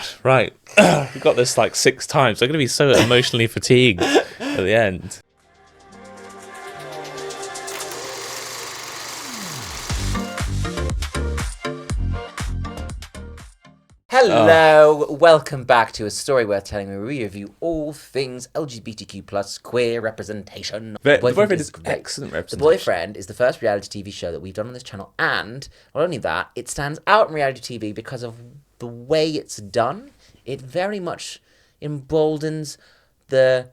God, right. We got this like 6 times. I'm going to be so emotionally fatigued at the end. Hello, welcome back to A Story Worth Telling, where we review all things LGBTQ plus queer representation. The Boyfriend is excellent representation. The Boyfriend is the first reality TV show that we've done on this channel, and not only that, it stands out in reality TV because of the way it's done. It very much emboldens the,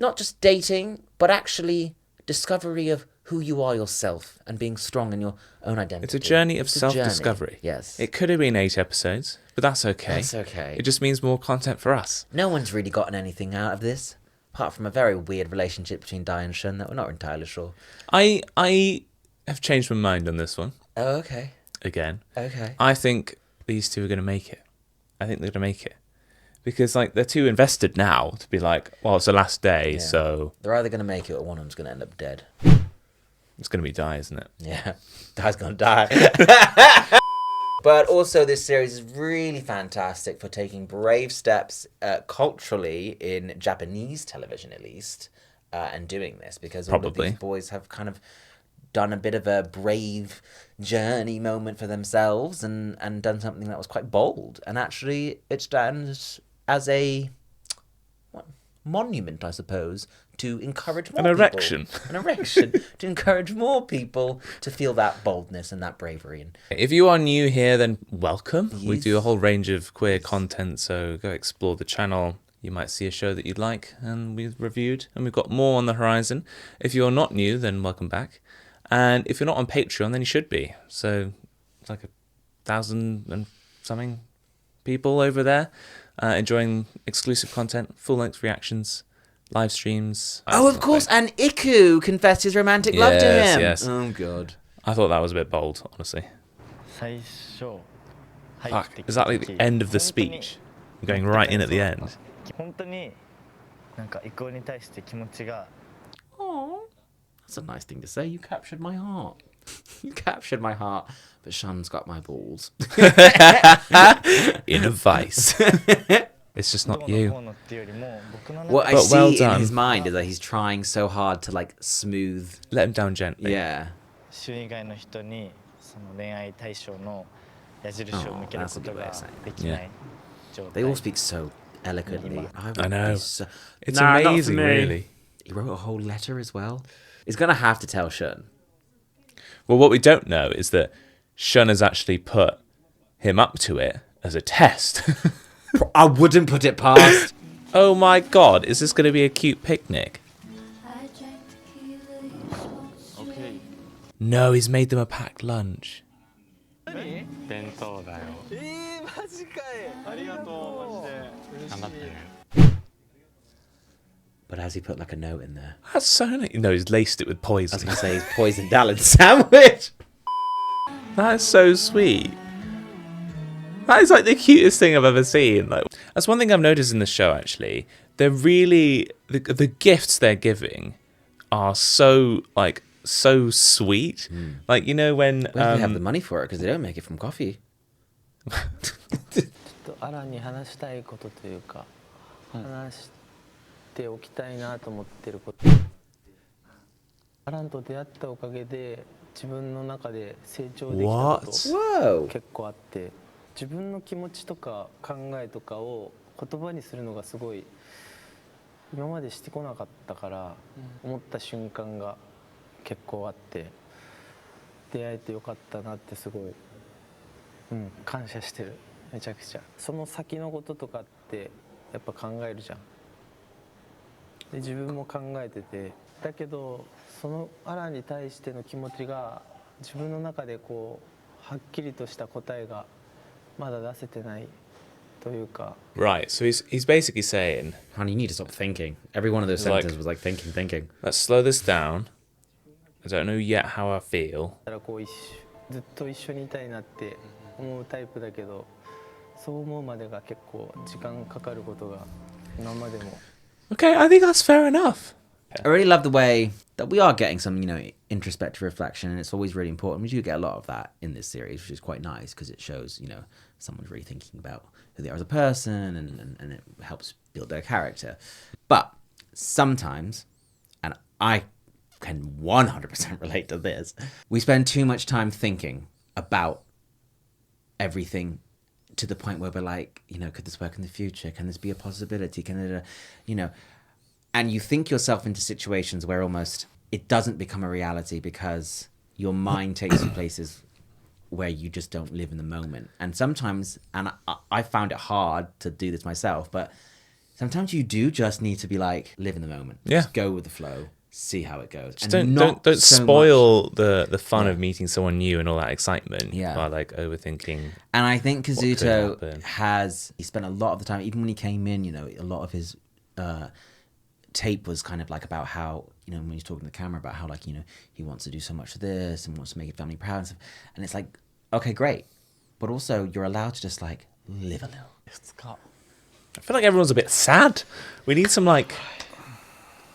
not just dating, but actually discovery of who you are yourself and being strong in your own identity. It's a journey of self-discovery. Yes. It could have been 8 episodes, but that's okay. That's okay. It just means more content for us. No one's really gotten anything out of this, apart from a very weird relationship between DaiShun that we're not entirely sure. I have changed my mind on this one. Oh, okay. Again. Okay. I think these two are going to make it. I think they're going to make it. Because like they're too invested now to be like, well, it's the last day, so... They're either going to make it or one of them's going to end up dead. It's going to be Dai, isn't it? Yeah. Dai's going to die. But also this series is really fantastic for taking brave steps culturally in Japanese television, at least, and doing this. Because all of these boys have kind of done a bit of a brave journey moment for themselves and done something that was quite bold. And actually it stands as a monument, I suppose, to encourage more people. An erection. To encourage more people to feel that boldness and that bravery. And if you are new here, then welcome. Yes. We do a whole range of queer content, so go explore the channel. You might see a show that you'd like, and we've reviewed, and we've got more on the horizon. If you're not new, then welcome back. And if you're not on Patreon, then you should be. So it's like 1,000 and something people over there enjoying exclusive content, full-length reactions, live streams. Oh, of course, and Iku confessed his romantic love to him. Yes. Oh, God. I thought that was a bit bold, honestly. Fuck, is that like the end of the speech? I'm going right in at the end. Oh, that's a nice thing to say. You captured my heart. You captured my heart, but Shun's got my balls. In a vice. It's just not you. What I see in his mind is that he's trying so hard to like smooth. Let him down gently. Yeah. Oh, that's a good way of saying it. Yeah. They all speak so eloquently. I know. It's amazing, really. He wrote a whole letter as well. He's going to have to tell Shun. Well, what we don't know is that Shun has actually put him up to it as a test. I wouldn't put it past. Oh my God, is this going to be a cute picnic? Okay. No, he's made them a packed lunch. But has he put like a note in there? That's so nice. No, he's laced it with poison. I was going to say he's poisoned Alan's sandwich. That is so sweet. That is like the cutest thing I've ever seen. Like, that's one thing I've noticed in the show, actually. They're really... The gifts they're giving are so, like, so sweet. Like, you know when... Where do they have the money for it? Because they don't make it from coffee. What? Whoa! 自分の気持ちとか考えとかを言葉にするのがすごい今までしてこなかったから思った瞬間が結構あって出会えてよかったなってすごい感謝してるめちゃくちゃその先のこととかってやっぱ考えるじゃんで自分も考えててだけどそのアラに対しての気持ちが自分の中でこうはっきりとした答えが Right, so he's basically saying, Honey, you need to stop thinking. Every one of those sentences was like thinking. Let's slow this down. I don't know yet how I feel. Okay, I think that's fair enough. I really love the way that we are getting some, introspective reflection, and it's always really important. We do get a lot of that in this series, which is quite nice because it shows, someone's really thinking about who they are as a person, and it helps build their character. But sometimes, and I can 100% relate to this, we spend too much time thinking about everything to the point where we're like, could this work in the future? Can this be a possibility? And you think yourself into situations where almost it doesn't become a reality because your mind takes you places where you just don't live in the moment. And sometimes, and I found it hard to do this myself, but sometimes you do just need to be like, live in the moment. Yeah. Just go with the flow. See how it goes. Just And don't so spoil much. the fun of meeting someone new and all that excitement Yeah. by like overthinking. And I think could Kazuto happen. he spent a lot of the time, even when he came in, a lot of his tape was kind of like about how, when he's talking to the camera about how like, he wants to do so much of this and wants to make his family proud and stuff. And it's like, okay, great. But also you're allowed to just like live a little. I feel like everyone's a bit sad. We need some like,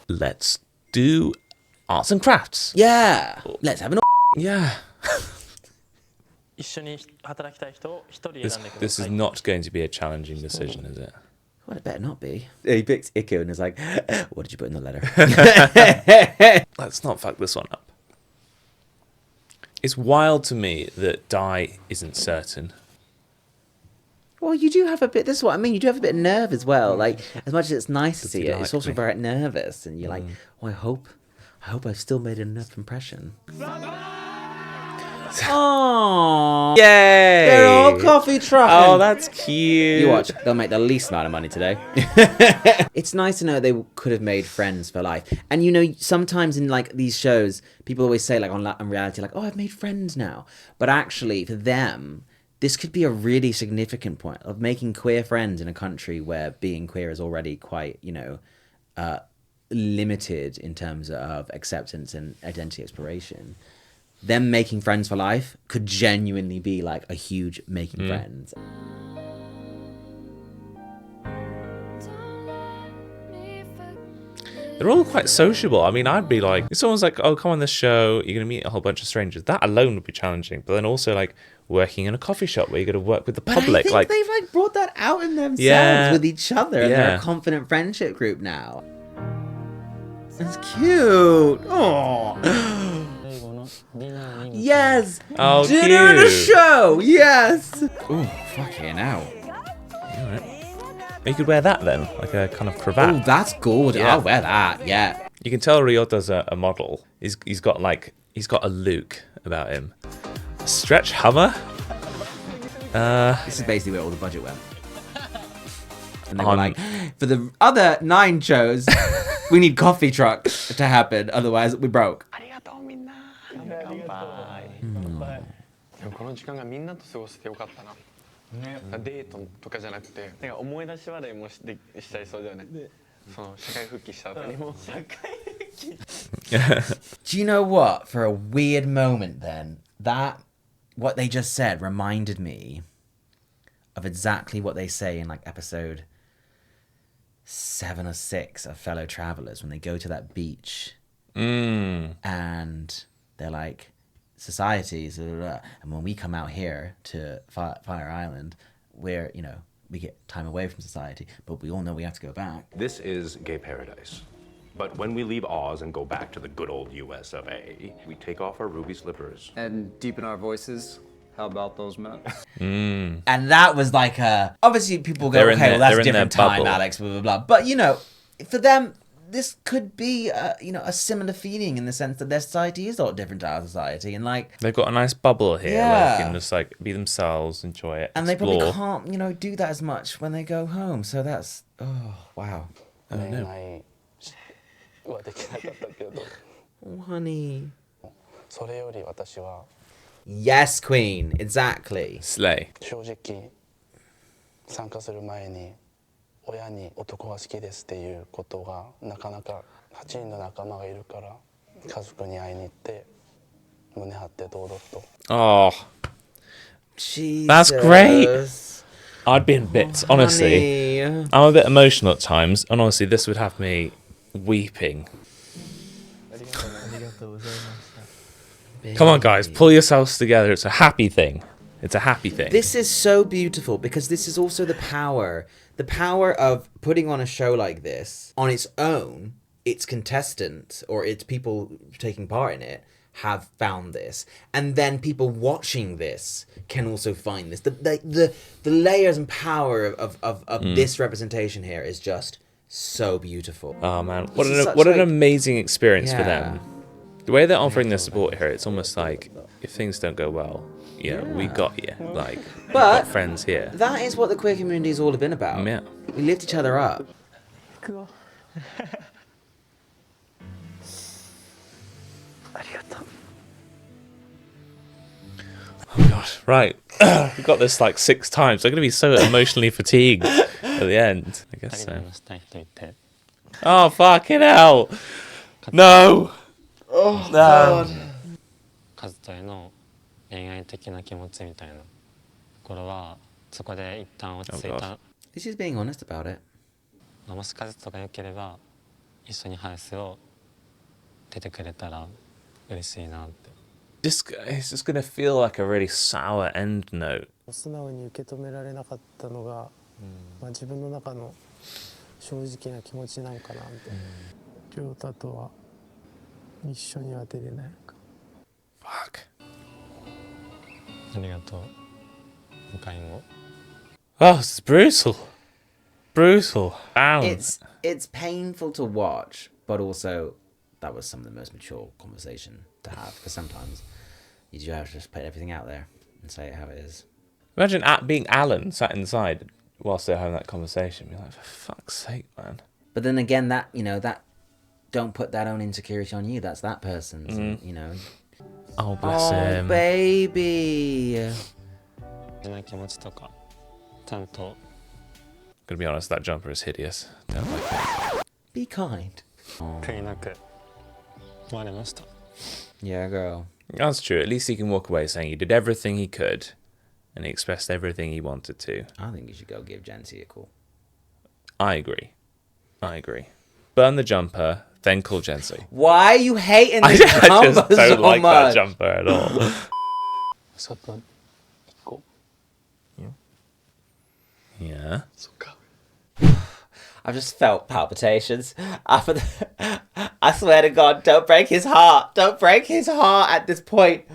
let's do arts and crafts. Yeah. Let's have an Yeah. 一緒に働きたい人を一人選んで This, くだ this さ is い。 not going to be a challenging decision, is it? Well, it better not be. He picks Iku and is like, what did you put in the letter? Let's not fuck this one up. It's wild to me that Dai isn't certain. Well, you do have a bit, this is what I mean, you do have a bit of nerve as well. Like, as much as it's nice to Does see he it, like it's also me? very nervous. And you're like, oh, I hope I've still made enough impression. Oh, Yay! they're all coffee trucking. Oh, that's cute. You watch, they'll make the least amount of money today. It's nice to know they could have made friends for life. And sometimes in like these shows, people always say like on reality, like, oh, I've made friends now. But actually, for them, this could be a really significant point of making queer friends in a country where being queer is already quite, limited in terms of acceptance and identity exploration. Them making friends for life could genuinely be like a huge making friends. They're all quite sociable. I mean, I'd be like, if someone's like, oh, come on this show, you're going to meet a whole bunch of strangers. That alone would be challenging. But then also like working in a coffee shop where you're going to work with the But public. I think like they've like brought that out in themselves with each other, and they're Yeah. a confident friendship group now. It's cute. Oh, 最後のディナーに yes. Oh, Dinner and a cute. show. Yes. Ooh, fucking hell. You could wear that then, like a kind of cravat. Oh, that's gorgeous. Yeah. I'll wear that. Yeah. You can tell Ryota's a model. He's got a look about him. A stretch Hummer. This is basically where all the budget went. And they were On- like, for the other 9 shows, we need coffee trucks to happen. Otherwise, we broke. ありがとうみんな。乾杯。でもこの時間がみんなと過ごせてよかったな。デートとかじゃなくて、なんか思い出し笑いもしちゃいそうだよね。その社会復帰した後にも。社会復帰。 Do you know what? For a weird moment then, what they just said reminded me of exactly what they say in like episode 7 or 6 of Fellow Travelers when they go to that beach and they're like, societies, blah, blah, blah. And when we come out here to Fire Island, we're, we get time away from society, but we all know we have to go back. This is gay paradise. But when we leave Oz and go back to the good old US of A, we take off our ruby slippers. And deepen our voices. How about those men? And that was like obviously people go, They're in okay, their- well, that's they're a in their different time, bubble. Alex, blah, blah, blah. But, for them, this could be, a similar feeling in the sense that their society is a lot different to our society. And like, They've got a nice bubble here. Yeah. Where they can just like be themselves, enjoy it, and they explore. probably can't, do that as much when they go home. So that's, oh, wow. 恋愛はできなかったけど、 Oh, honey. それより私は Yes, queen. Exactly. Slay. 正直参加する前に親に男が好きですっていうことがなかなか8人の仲間がいるから家族に会いに行って胸張って堂々と Oh, Jesus. That's great. I'd be in bits, honestly. Honey. I'm a bit emotional at times, and honestly, this would have me weeping. Come on, guys, pull yourselves together. It's a happy thing. It's a happy thing. This is so beautiful because this is also the power of putting on a show like this on its own. Its contestants or its people taking part in it have found this, and then people watching this can also find this. The layers and power of this representation here is just so beautiful. Oh man, what an amazing experience for them. The way they're offering their support here, it's almost like if things don't go well, we got you. Like, we've got friends here. That is what the queer community has all been about. Yeah. We lift each other up. Cool. Oh gosh, right. We got this like 6 times. I'm going to be so emotionally fatigued at the end. I guess so. Oh, fucking hell. No. Oh, no. God. カズとへの恋愛的な気持ちみたいなところはそこで一旦落ち着いた。 This is being honest about it. もしカズとが良ければ一緒にハウスを出てくれたら嬉しいなって。 It's just going to feel like a really sour end note. 素直に受け止められなかったのが、自分の中の正直な気持ちなんかなって。亮太とは一緒には出れないか。 Fuck. ありがとう。他にも。 Oh, it's brutal. Brutal. It's painful to watch, but also that was some of the most mature conversation to have, because sometimes you do have to just put everything out there and say it how it is. Imagine being Alan sat inside whilst they're having that conversation. Be like, for fuck's sake, man. But then again, that don't put that own insecurity on you. That's that person's, Oh, bless him. Baby. な気持ちとかちゃんと。 Gonna be honest, that jumper is hideous. Don't like it. Be kind. 悔いなく終わりました。 Yeah, girl. That's true. At least he can walk away saying he did everything he could and he expressed everything he wanted to. I think you should go give Jency a call. I agree. Burn the jumper, then call Jency. Why are you hating I this just jumper don't so like much? that jumper at all. 外行こう。 Yeah. I've just felt palpitations. I swear to God, don't break his heart. Don't break his heart at this point.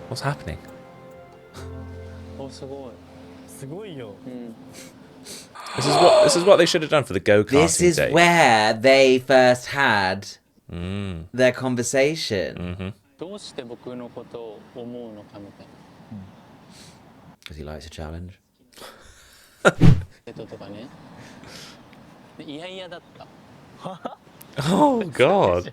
What's happening? おすごい。すごいよ。 This is what they should have done for the go-karting This is day. where they first had their conversation. どうして僕のことを思うのかみたいな。 Because he likes a challenge. デートとかね。いやいやだった。 Oh, God.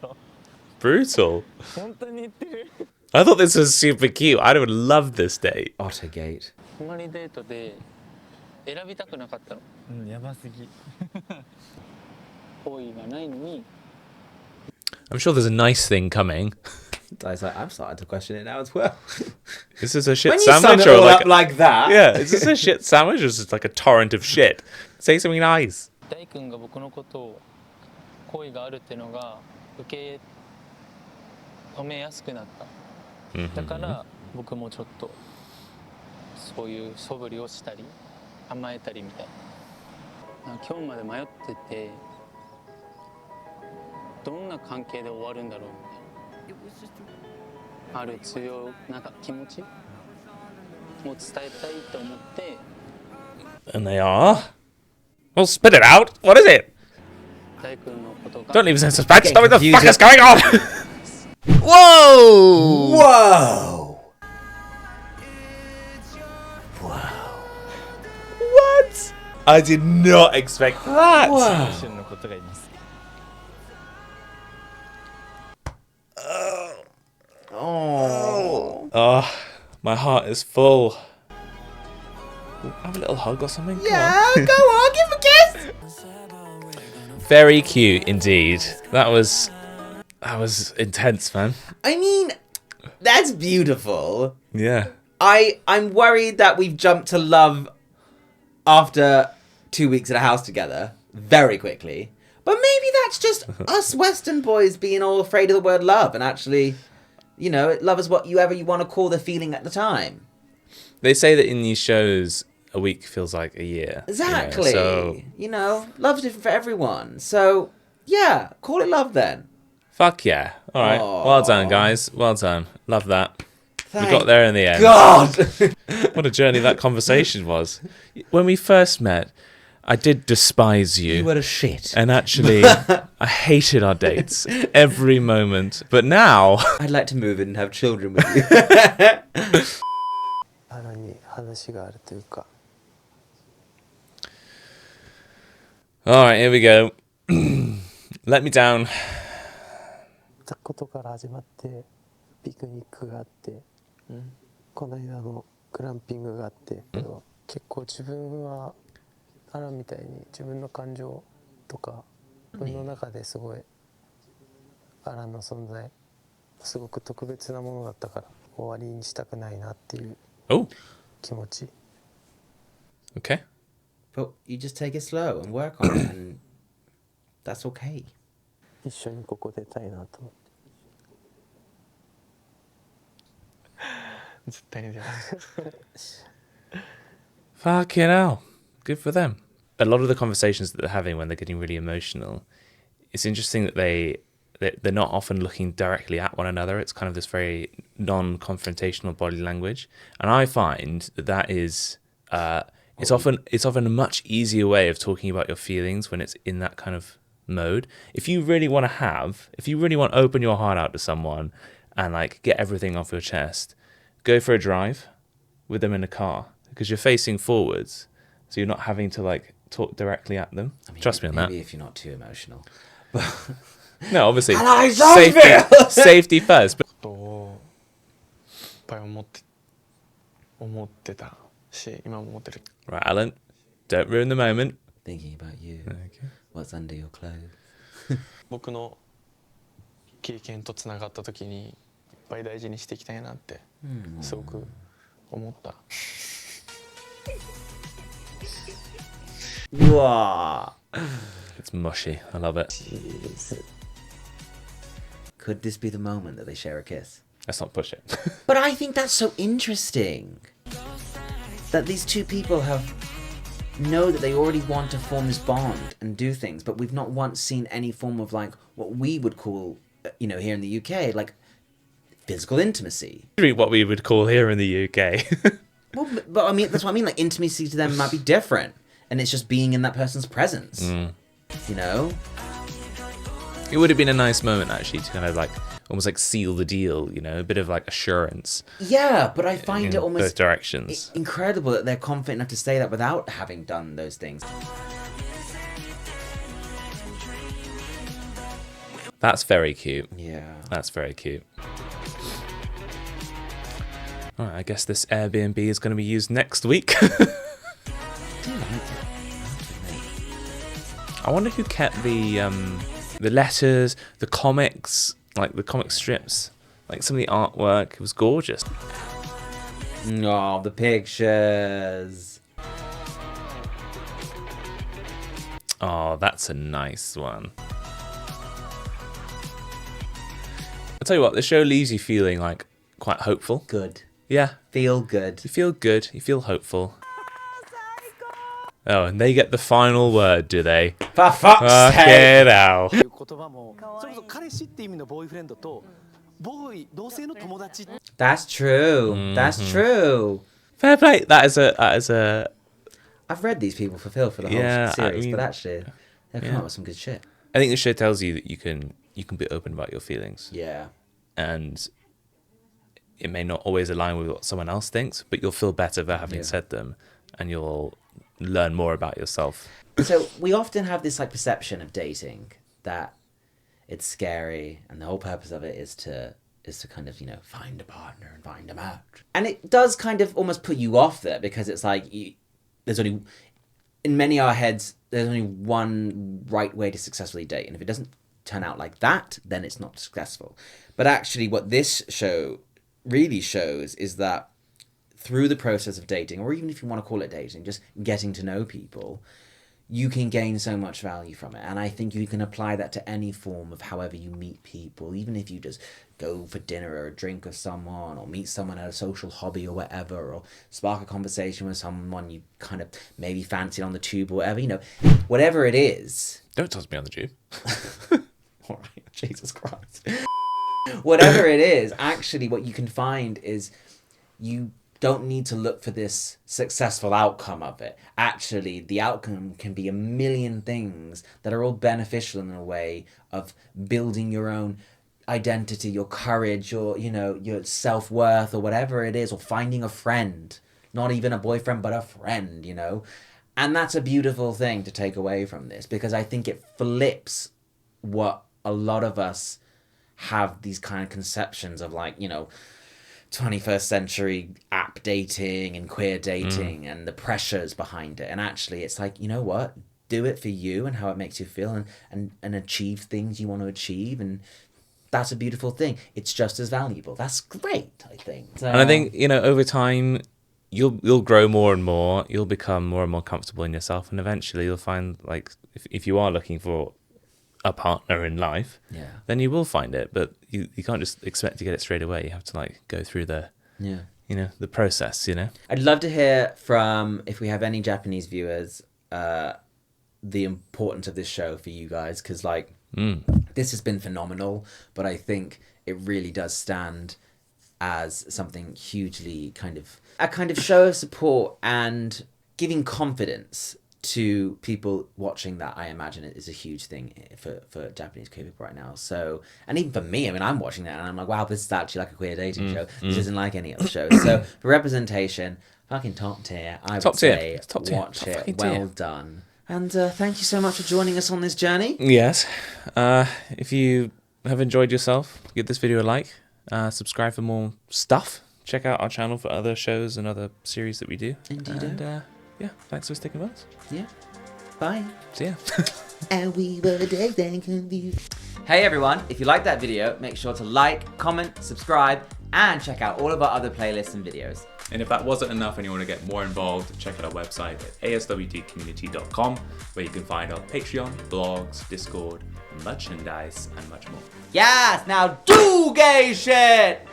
Brutal. 本当に言ってる。 I thought this was super cute. I would love this date. Ottergate. 泊まりデートで選びたくなかったの。やばすぎ。好意がないのに。 I'm sure there's a nice thing coming. Dai's like, I'm starting to question it now as well. Is this a shit When you sum sandwich it or all like up like that. yeah? Is this a shit sandwich or is this like a torrent of shit? Say something nice. 大君が僕のことを好意があるってのが受け止めやすくなった。だから僕もちょっとそういう素振りをしたり甘えたりみたいな。今日まで迷っててどんな関係で終わるんだろうみたいな。ある強いなんか気持ちを伝えたいと思って。 And they are. Well, spit it out. What is it? 大君のことが Don't leave us in suspense. Tell me what the confused. fuck is going on. Whoa! Whoa! What? I did not expect that. 旬のことがいます。 Oh. Oh, my heart is full. Have a little hug or something. Come on. Yeah, go on, give a kiss. Very cute indeed. That was intense, man. I mean, that's beautiful. Yeah. I'm worried that we've jumped to love after 2 weeks in a house together very quickly. But maybe that's just us Western boys being all afraid of the word love, and actually, you know, love is whatever you want to call the feeling at the time. They say that in these shows, a week feels like a year. Exactly. So You know, love's different for everyone. So, yeah, call it love then. fuck yeah. All right. Well done, guys. Well done. Love that. We got there in the end. God! What a journey that conversation was. When we first met, I did despise you. You were a shit. And actually, I hated our dates every moment. But now... I'd like to move in and have children with you. さらに話があるというか Alright, here we go. Let me down. たことから始まってピクニックがあって、この間のグランピングがあって、結構自分はアラみたいに自分の感情とか自分の中ですごいアラの存在すごく特別なものだったから終わりにしたくないなっていう Oh, 気持ち okay. But you just take it slow and work on it, and that's okay. 一緒にここ出たいなと思って 絶対に出ない Fucking hell. Good for them. A lot of the conversations that they're having when they're getting really emotional, it's interesting that they're not often looking directly at one another. It's kind of this very non-confrontational body language. And I find that is... it's often a much easier way of talking about your feelings when it's in that kind of mode. If you really want to open your heart out to someone and like get everything off your chest, go for a drive with them in a car because you're facing forwards, so you're not having to like talk directly at them. I mean, Trust me on that. Maybe if you're not too emotional. No, obviously, And I love it! safety first. But ことをいっぱい思ってたし今も思ってる right, Alan, don't ruin the moment. Thinking about you. Okay. What's under your clothes? 僕の経験とつながった時にいっぱい大事にしていきたいなってすごく思った Wow. It's mushy. I love it. Could this be the moment that they share a kiss? Let's not push it. But I think that's so interesting. That these two people know that they already want to form this bond and do things, but we've not once seen any form of like what we would call, you know, here in the UK, like physical intimacy. What we would call here in the UK. Well, but I mean, that's what I mean. Like intimacy to them might be different, and it's just being in that person's presence. You know. It would have been a nice moment actually to kind of like almost like seal the deal, you know, a bit of like assurance. Yeah, but I find in it almost both directions. Incredible that they're confident enough to say that without having done those things. That's very cute. Yeah. That's very cute. All right, I guess this Airbnb is going to be used next week. I wonder who kept the letters, the comics, like the comic strips, like some of the artwork. It was gorgeous. Oh, the pictures. Oh, that's a nice one. I'll tell you what, the show leaves you feeling like quite hopeful. Good. Yeah. Feel good. You feel good. You feel hopeful. Oh, and they get the final word, do they? For fuck's sake! Okay, now. 言葉もそれこそ彼氏って意味のボーイフレンドと同性の友達 That's true. That's true. Fair play. That is a. I've read these people fulfill for the Yeah, whole I series, mean, but actually, they've come yeah. up with some good shit. I think the show tells you that you can be open about your feelings, Yeah. and it may not always align with what someone else thinks, but you'll feel better for having Yeah. said them, and you'll learn more about yourself. So we often have this like perception of dating that it's scary, and the whole purpose of it is to kind of, you know, find a partner and find a match. And it does kind of almost put you off there because it's like there's only, in many of our heads, there's only one right way to successfully date, and if it doesn't turn out like that, then it's not successful. But actually, what this show really shows is that through the process of dating, or even if you want to call it dating, just getting to know people, you can gain so much value from it. And I think you can apply that to any form of however you meet people, even if you just go for dinner or a drink with someone, or meet someone at a social hobby or whatever, or spark a conversation with someone you kind of maybe fancied on the tube or whatever, you know, whatever it is. Don't toss me on the tube. All right, Jesus Christ. Whatever it is, actually what you can find is you don't need to look for this successful outcome of it. Actually, the outcome can be a million things that are all beneficial in a way of building your own identity, your courage, your, you know, your self-worth, or whatever it is, or finding a friend, not even a boyfriend, but a friend, you know. And that's a beautiful thing to take away from this, because I think it flips what a lot of us have, these kind of conceptions of, like, you know, 21st century app dating and queer dating and the pressures behind it. And actually it's like, you know what, do it for you and how it makes you feel, and achieve things you want to achieve, and that's a beautiful thing. It's just as valuable. That's great, I think. So, And I think, you know, over time you'll grow more and more, you'll become more and more comfortable in yourself, and eventually you'll find, like, if you are looking for a partner in life, yeah, then you will find it, but you can't just expect to get it straight away. You have to, like, go through the, yeah, you know, the process, you know. I'd love to hear from, if we have any Japanese viewers, the importance of this show for you guys, because, like, this has been phenomenal, but I think it really does stand as something hugely a kind of show of support and giving confidence to people watching that. I imagine it is a huge thing for Japanese queer people right now. So, and even for me, I mean, I'm watching that and I'm like, wow, this is actually like a queer dating show. This isn't like any other show. So for representation, fucking top tier. I would say watch it. Well done. And thank you so much for joining us on this journey. Yes. If you have enjoyed yourself, give this video a like, subscribe for more stuff, check out our channel for other shows and other series that we do. Indeed. And yeah, thanks for sticking with us. Yeah. Bye. See ya. And we were dead and confused. Hey everyone, if you liked that video, make sure to like, comment, subscribe, and check out all of our other playlists and videos. And if that wasn't enough and you want to get more involved, check out our website at aswtcommunity.com, where you can find our Patreon, blogs, Discord, merchandise, and much more. Yes, now do gay shit!